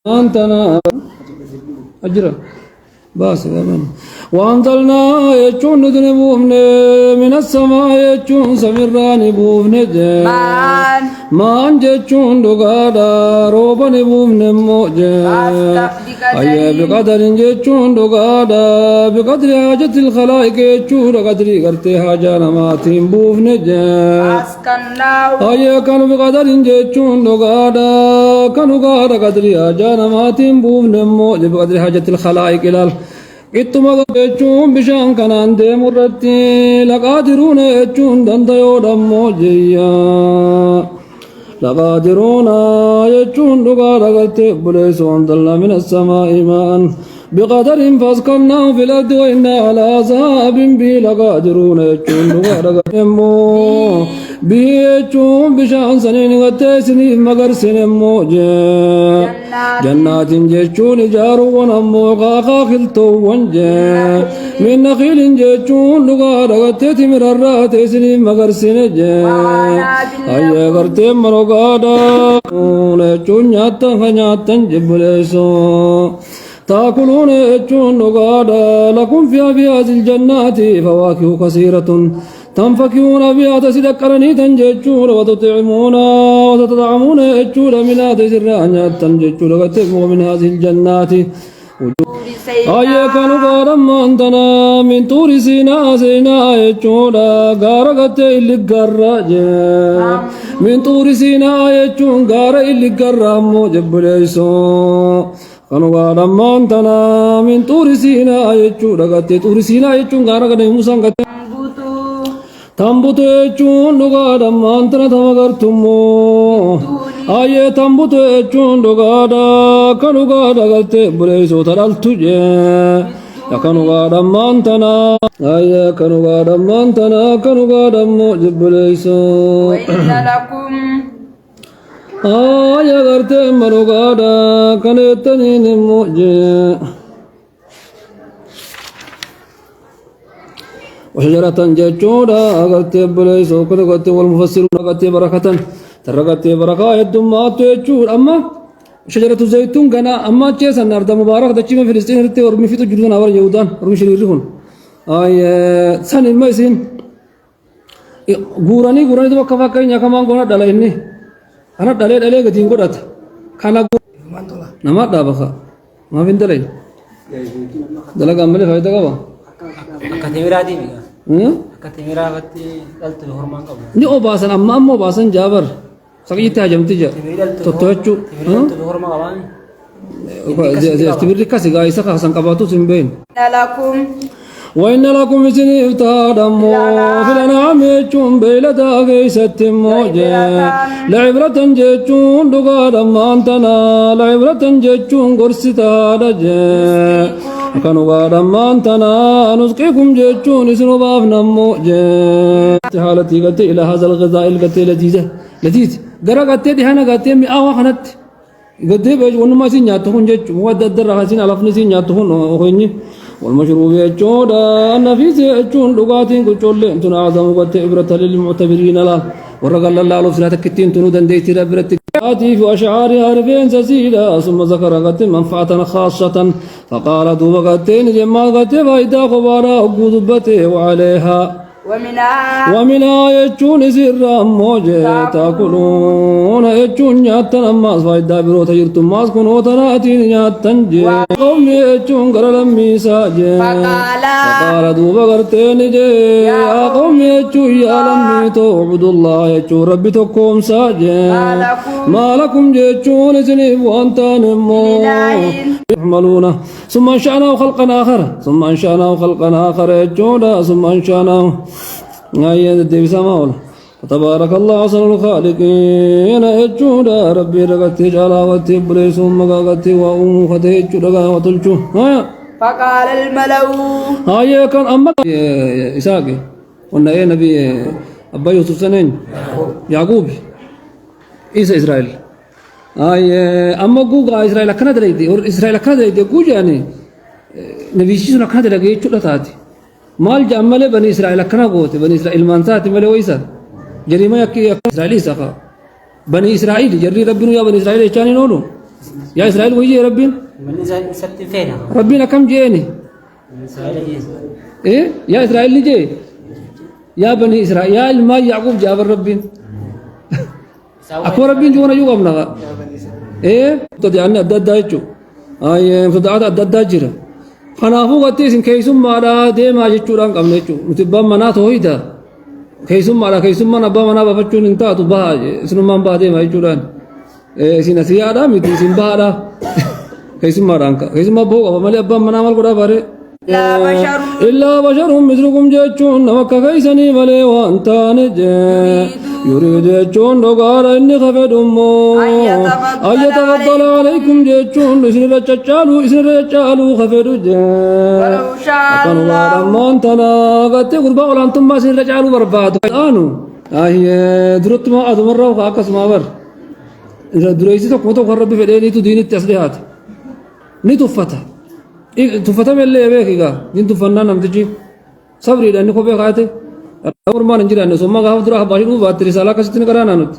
أنتنا أجر باس كمان وأنزلنا يجون ندنبوهن من السماء يجون سمران بوهن ما أنجتون دقادا روبا نبوهن موجه أي بقدر يجون دقادا بقدر حاجة الخلائق يجون قدر قرتي حاجة نماتين بوهن أي كانوا بقدر يجون دقادا كانوا قادا قدر حاجة نماتين بوهن موجه بقدر حاجة الخلائق إلى إتما يجون بشان كان عندي مرتي لقادرون يجون دنديو دمو جيا لقادرون يجون دقا رغلت بليس وانزلنا من السماء ماء بقدر فاسكناه في الأرض وإنا على عذاب به لقادرون يجون دقا رغلت يمو بيجون بشان سنين غتسني مغر سنمو جنات جيشون جارو ونمو غاقا خلطو ونجا من نخيل جيشون لغا رغتت مررات سني مغر سنجا أي غرتي مرغادا ليشون نياتا جبليسو تاكلون يجون لغادا لكم فيها في هذه الجنات فواكه كثيرة تنفكون بها تسدكرني تنججون وتطعمون وتطعمون يجون من هذه الرانيات تنججون وتبغوا من هذه الجنات أي كانوا غارا أنتنا من طور سيناء سيناء يجون غارقت اللي غراجة من طور سيناء يجون غارا اللي غرا موجب ليسو كانوا غارا أنتنا من طور سيناء يجون غارقت طور سيناء يجون غارقت موسى تنبت يجون لغادا مانتنا تمغرتمو آيه تنبت يجون لغادا كانوا غادا غلت بليسو ترالتو يا كانوا غادا مانتنا آيه كانوا غادا مانتنا كانوا غادا موجب بليسو وإن لكم آيه غرت مرو غادا كانتنين موجب وشجرة ججودا أغرتي بليس وكذا والمفسرون أغرتي بركة ترغتي بركة يدمات يجود أما شجرة زيتون كنا أما جيسا نرد مبارك دجيما فلسطين رتي ورمي فيتو جلدون أول يهودان رمي شريرهن أي سن الميسين غوراني دو كفاكاي نيكامان غونا دلايني أنا دلاي غتين غودات كانا نما دابخا ما فين دلاي دلغا ملي فايدا كبا كاتيرا دي كاتيرا غتي قلت الهرمان قبل ni obasan amma amma obasan jabar sakita jamtija totochu الهرمان قبل tibirri kasi ga isa ka san qabatu simbain لكم وإن لكم سنفتاد مو في الأنعام يجون بيلتا غيست موجة لعبرة جيجون لغاد مانتنا لعبرة جيجون قرستا دجا كانوا غاد مانتنا نسقيكم جيجون سنباف نموجة حالتي قلت إلى هذا الغذاء القلت لذيذ قرأ قلت دهانا قلت مئة خنت قلت بيج ونما سنياتهن جيج مودد الرحاسين ألفن سنياتهن وخيني والمشروب يجون النفيس يجون لغاتين كل انتن اعظم وقت عبرة للمعتبرين لا ورقل الله لو سنتك كتين تنودن ديتي ربرت في اشعار عارفين سسيدا ثم ذكر قت منفعة خاصة فقال دوب قتين جما قت فايدا خبارا قدبته وعليها ومنها يجون سرا موجه تاكلون يجون نياتن اماس فايدا برو تجرتم ماس كنو تناتين نياتن جي قوم يجون قرلم ميساجه فقال دوبا قرتين جي يا قوم يجون يا لمي تعبدوا الله يجون ربي تقوم ساجه ما لكم يجون سنيب وانتان مو يحملون ثم انشأناه خلقا آخر يجون ثم انشأناه آية الدبسة فتبارك الله أحسن الخالقين يجود ربي رغتي جالا وتبري ثم غغتي وأمختي جرغا وتلجو فقال الملأ آية كان أما إسحاق قلنا إيه نبي أبا يوسف سنين يعقوب إيسا إسرائيل آية أما جوجا إسرائيل كنا دريدي أو إسرائيل كنا دريدي جوجا يعني نبي شيء كنا دريدي جوجا تاتي مال جمله بني إسرائيل كنا قوته بني إسرائيل مانسات ماله ويسا جريمة يكي إسرائيلي سخا بني إسرائيل جري ربنا يا بني إسرائيل إيشاني نولو يا إسرائيل ويجي ربين من إسرائيل ست فينا ربنا كم جيني من إسرائيل جيز إيه يا إسرائيل اللي جي يا بني إسرائيل يا ما يعقوب جاب الربين أكو ربين جونا يوم نغا إيه تدعنا الددا يجو تدعنا الددا جرا خنافو قتيسن كيسم مارا دي ما جتشوران قبل يجو متبام منا تويدا كيسم مارا كيسم منا با منا بفتشون انتا تبا سنو من بعد ما يجوران سينا سيادا ميتي سين بارا كيسم مارا انكا كيسم ما بوغا مالي أبا منا مال قدا باري إلا بشر مثلكم جتشون نمكا كيسني مالي وانتان جي يريد جتشون دوغارا إني خفد أمو أن يتفضل عليكم جتشون إسن رجالو خفد جي أكانوا بارا مانتنا قد قربا ولانتم ما إسن رجالو برباد آنو درت ما أدمر وخاكس ما بر دريسي تقوتو خرب فديني تو دين التسليحات ني تفتح تفتح بالله يبيكيغا دين تفنان نمتجي صبري لأني كوبي خايته أمر ما نجري أنه ثم قام درا باشي نو بات رسالة كشتين كرانا نوت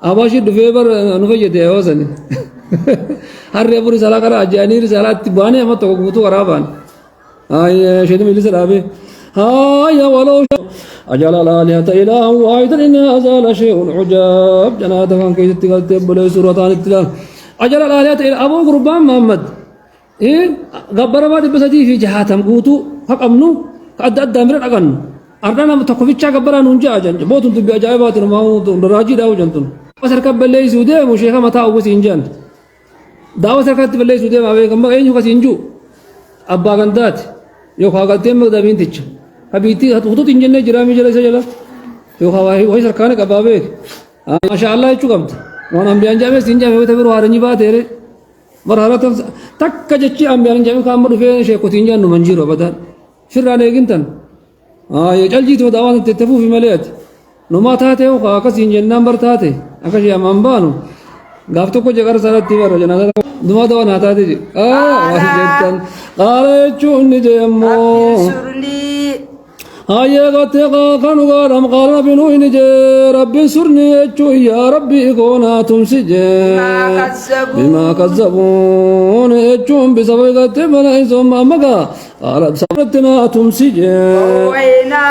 أباشي دفيبر نوفي جديه وزني هر ريبو رسالة كرا أجاني رسالة تباني أما توقفتو كرابان شيء ميلي سلابي يا ولو أجل الآلهة إله واحدا إن هذا لشيء عجاب جناته كان كي تتقلت بلي سورتان التلال أجل الآلهة إله أبو قربان محمد إيه غبر ما دبسدي في جهاتهم قوتو حق أمنو قد أدى أمرين أغن أردنا متقفيتشا غبرا ننجا جنج بوتن تبي أجائبات الماوت راجي داو جنتن وسركب بلي سودة مشيخة متى أوس إنجان داو سركت بلي سودة ما بيكم ما إنجو كسينجو أبا غندات يو خاقتين مقدامين تيجي حبيتي هتوتو إنجنة جرامي جلسة جلا يو خواهي وهي سركانة كبابك ما شاء الله يشو قمت وانا أمبيان جامع سينجا ميوة تبرو هارنجي باتيري مرحلة تك جتشي أمبيان جامع كامر فين شيكو تينجان نمنجيرو بدان شرانة جنتن يجعل جيتو داوان تتفو في مليات نما تاتي وخا كسين جنان بر تاتي أكشي أمان بانو غافتو كو جغر سارت تيبر جنادا دما دوان هاتاتي جي واحد جنتن قال يجون نجيمو قتقا كانوا قارم قال بنو نجي ربي انصرني يجو يا ربي كونا تمسجي بما كذبون يجون بسبب قتبنا ثم أمقا قال بسببتنا تمسجي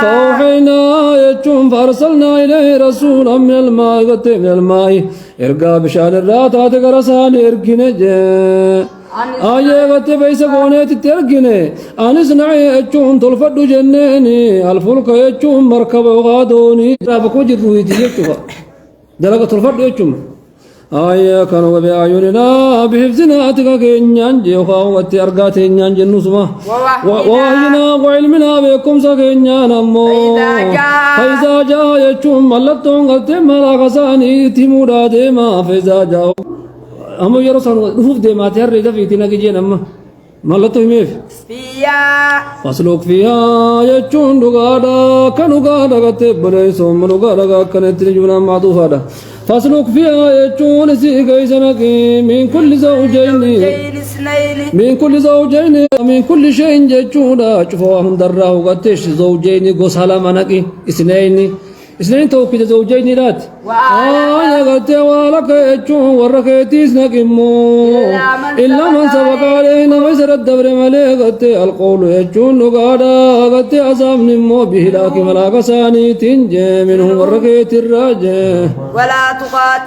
فوحينا يجون فارسلنا إليه رسولا من الماء قتب من الماء إرقا بشان الرات هاتقرسان إرقي نجي قتب بيسا قونيت ترقيني أنس نعي يجون تلفد جنيني الفلك يجون مركب وغادوني رابكو جرويتي يجوها دلقة تلفد يجون كانوا بأعيننا بحفظنا أتكا كينيان جيوخا واتي أرقاتي نيان جنوسما ووحينا وعلمنا بكم سكينيان أمو فإذا جاء يجون ملتون قتب ملاقساني تيمورا ديما فإذا جاء أما يرسل رفوف ديما تهري دفيتنا كجين أما ملتو ميف فاسلوك فيها يجون لغادا كنغادا قتب بليسوم لغادا كانت رجونا معطوفادا فاسلوك فيها يجون سيكي سنكي من كل زوجين من كل شيء ججونا شفوهم دراه قتش زوجين قصالا منكي اثنين توكيد زوجين رات قلت ولك يجون وركيتيس نكمو إلا من سبق علينا ويسر الدبر مليك القول يجون لقادا قلت أصاب نمو بهلاك ملاك ثاني تنجي منه وركيت الراجع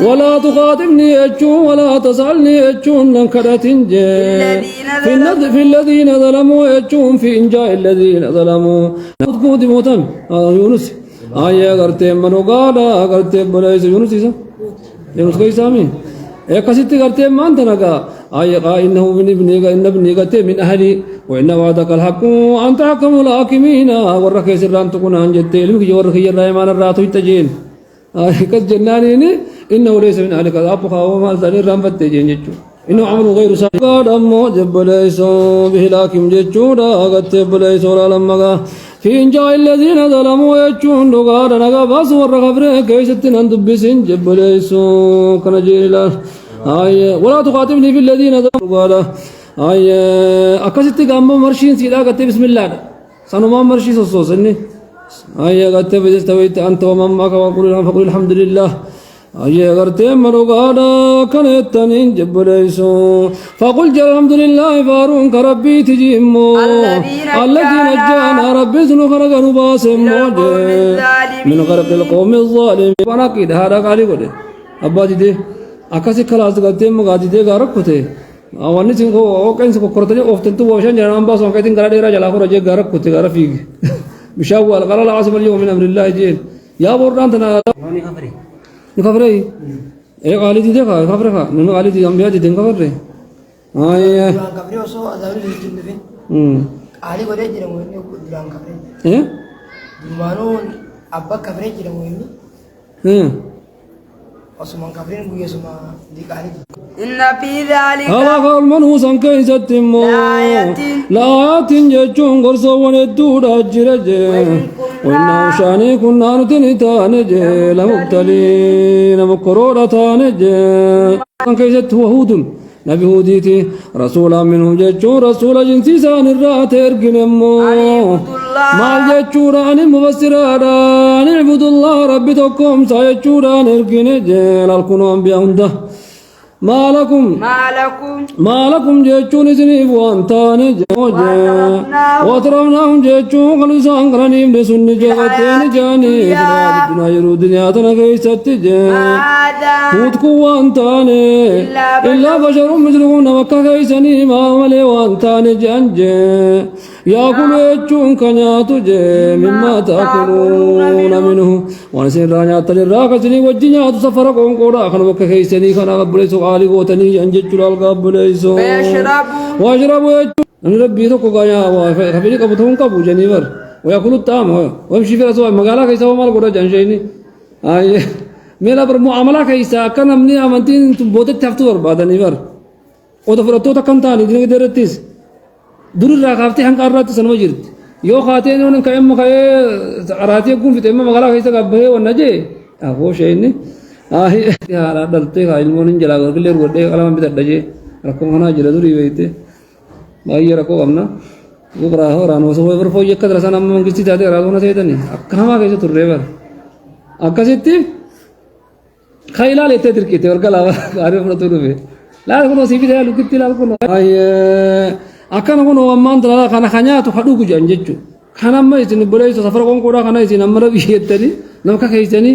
ولا تخاطبني يجون ولا تسألني يجون لنكرة تنجي في الذين ظلموا يجون في إنجاء الذين ظلموا نقود موتم يونس करते मनोगाड़ा करते बोले यूनुस यूनुस कोई सामी कसित करते मानते ना का इन्नहु इन्न बनीगते मिन अहली وإن وعدك الحق أنت حكم الحاكمين ورك سران تكون عن جدي لمك يورك يرايمان الراتو يتجين كز جناني إنه ليس من أهلك أبقى وما زال رامبت تجين جتشو إنه عمل غير صالح قال أمو جب ليسو به لكن جتشو لا قتب ليسو لا لما في إنجاء الذين ظلموا يجون لغادا نغا باس ورغفره كيستن أندبسين جب ليسو كنجيل ولا تخاطبني في الذين ظلموا قالا أكست قام مرشين سيدا قتب بسم الله سنما مرشي سوسني قتب إذا استويت أنت ومن معك فقل الحمد لله أيه غرتي مروغادا كنتنين جبليسو فقل الحمد لله فارون كربي تجيمو الذين جانا ربي سنو خلق نباسم من غرق القوم الظالمين وانا كده هذا قالي قده أبادي دي أكاسي خلاص غرتي مغادي دي غرق كته أواني سينكو أوكين سينكو كرتني أوفتن تو واشان جانا أمباس وانكايتين غرا ديرا جلا خورا جي غرق كته غرق فيك بشاوال قال الله عاصم اليوم من أمر الله جين يا بوران تنا هوني خبري خبري إيه قالي دي देखा खबर का नन्नु قالي دي अम्बिया दी खबर रे हां ये खबरें उसो अजारी लिखी में आली बोले जिरे मोइनी दुरान खबरें हैं दुमानो अब्बा खबरें जिरे मोइनी osman खबरें बुये सुमा दिखाली إن في ذلك هذا قال من هو سانكي ستمو لآيات جتون قرصو وندود أجرج وإنه شاني كنا نتني تانج لمبتلين مكرورة تانج سانكي ست هو هود نبي هوديتي رسولا منهم جتون رسول جنسي سان الرات ارقنمو ما جتشوران مبصرادا نعبد الله ربي تقوم سايجتشوران ارقنج لالكنون بيهنده ما لكم جيتشون سنيف وانتان جوجا وترونهم جيتشون قلوا سانقرانيم لسن جغتين جاني فلادنا يرو دنيا تنقيست جا فوتكو وانتان إلا بشر مثلكم وكا كيسني ما ملي وانتان جانجا يأكل جيتشون كنياتو جا مما تأكلون منه ونسين رانيات للراقسني وجنيات سفركم قولا خنو وكا كيسني خنا قبلسو قالي قوتني أنجت جلال قبليسو واشربوا أن ربي تكو قايا وخفيني قبطهم قبو جنيبر ويأكل الطعام ويمشي في رسول مقالا كيسا ومال قرى جانشيني ميلا بر معاملة كيسا كان أمني أمانتين بودت تفتور بعد نيبر ودفرتو تكن تاني دينك درتيس دور الراقفتي هنك أرات سنو جرت يو خاتين ونن كيم مخي أراتي يقوم في تيمم مقالا كيسا قبه ونجي أخو شيني يا لا دلتي علمون جلا غرقلير ودي كلام بتدجي ركم هنا جلا دوري بيته باي ركو أمنا وبراه رانو سوى برفو يكتر سنة من كذي تادي رادونا سيدني أكهما كيسة تريبر أكاسيتي خيلا ليته تركيته وركلا عارف رتورو بيه لا كنو سيبي ده لوكتي لا كنو أكان كنو أمان تلا كنا خنيا تخدو كجانجتشو خنا ما يصير بلاي سفر كون كورا خنا يصير نمرة بيشتري نمكا كيسني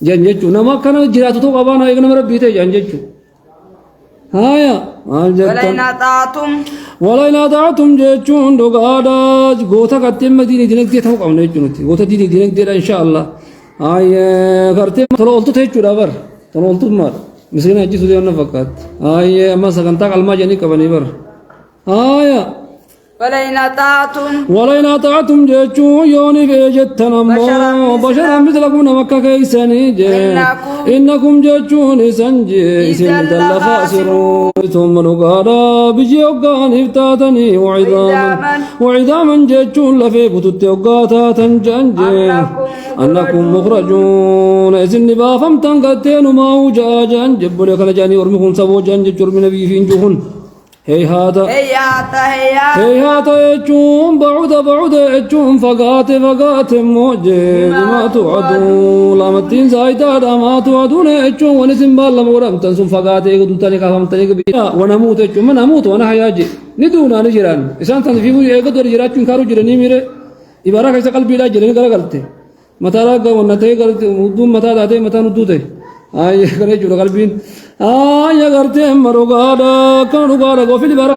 janjechu nama kana jiratu to qabana egna mara bite janjechu haya walaina ta'atum jechun dogada gota katem madini dinek de taw qawne chunuti gota dini dinek de inshallah haya garte tolo oltu thechu dabar tolo oltu mar miskina aji sudiyana fakat haya amma saganta kalma jani kabani bar haya ولئن أطعتم جيتشو يوني في جتنمو بشرا مثلكم نمكا كيساني جي إنكم جيتشوني سنجي سندل خاسرون ثم نقادا بجي وقان افتاتني وعظاما جيتشون لفي بطوتي وقاتا تنجنجي أنكم مخرجون إذن بافم تنقتين ما وجا جنجب ولك لجاني ورمكم سبو جنجب جرم نبي في انجهن هيهات يجون بعد يجون فقات موجه ما توعدون لامتين زايدة ما توعدون يجون ونسم بالله مورم تنسون فقات يقدون تلك هم تلك بيا ونموت يجون من نموت وانا حياجي ندونا نجيران إنسان تنفيه يقدر يجراتون كارو جراني ميري إبارة كيسا قلبي لا جراني كلا قلتي متى راقا ونتهي قلتي مدوم متى داتي متى ندوتي آيه كني جورا قلبين آيه غرتي مروغادا كانوا غادا غوفيل بارا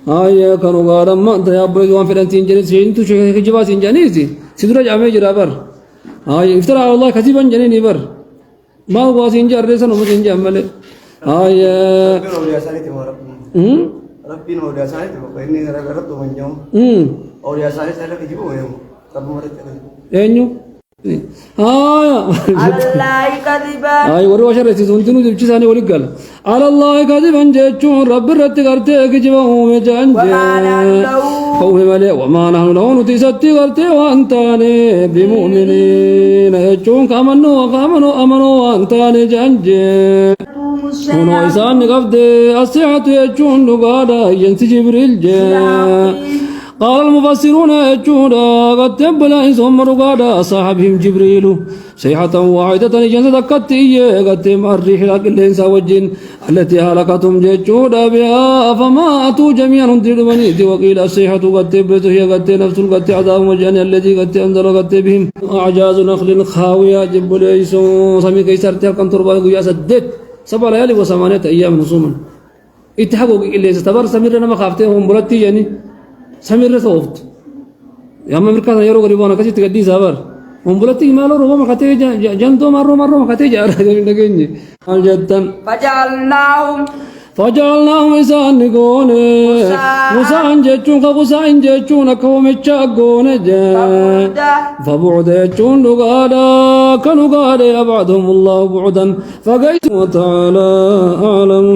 آيه كانوا غادا ما أنت يا أبوي وان فلان تيجي سين تو شيء كجوا سين جانيزي سيدرا جامع جرابر آيه افترى على الله كذبا جاني بر ما هو سين جار ريسان وما سين جامل آيه ربي نور يا سالي تو بيني ربي تو منجوم और या सारे सारे के जीवो है तब मरे चले एन्यू الله كذبا أي وروا شر سيزونتنو دبچ ساني ولقال على الله كذبا جچون رب رت کرتے گجوا میں جانجے قوم ملے وما نحن له نتستی کرتے وانتانے بمؤمنین جچون امنو وانتانے جانجے ونو إسان نقفد الساعة يجون لقادا ينسي جبريل جا قال المفسرون يجودا قد تبلا ثم رقادا صاحبهم جبريل صيحة واحدة جنة كتية قد تم الريح الإنسا والجن التي هلكتهم جيجودا بها فماتوا جميعا تدبني وقيل الصيحة قد تبت هي قد نفس قد عذاب وجن الذي قد أنزل قد بهم أعجاز نخل خاوية جب ليس سمي كيسر تلقم تربان قيا سدت 7 ليالي و8 أيام نصوما اتحقوا إلا استبر سميرنا ما خافتهم بلتي يعني سمير صوفت يا أما مركز يرو غريبانا كذي تقدي سافر هم بلتي مالو روما ما كتير جندو مارو ما كتير جارا نجني جدا فجعلناهم إنسان نقول مسان جتون كقسان جتون كوم تشاقون فبعد جتون نقادا كنقادا أبعدهم الله بعدا فقيت وتعالى أعلم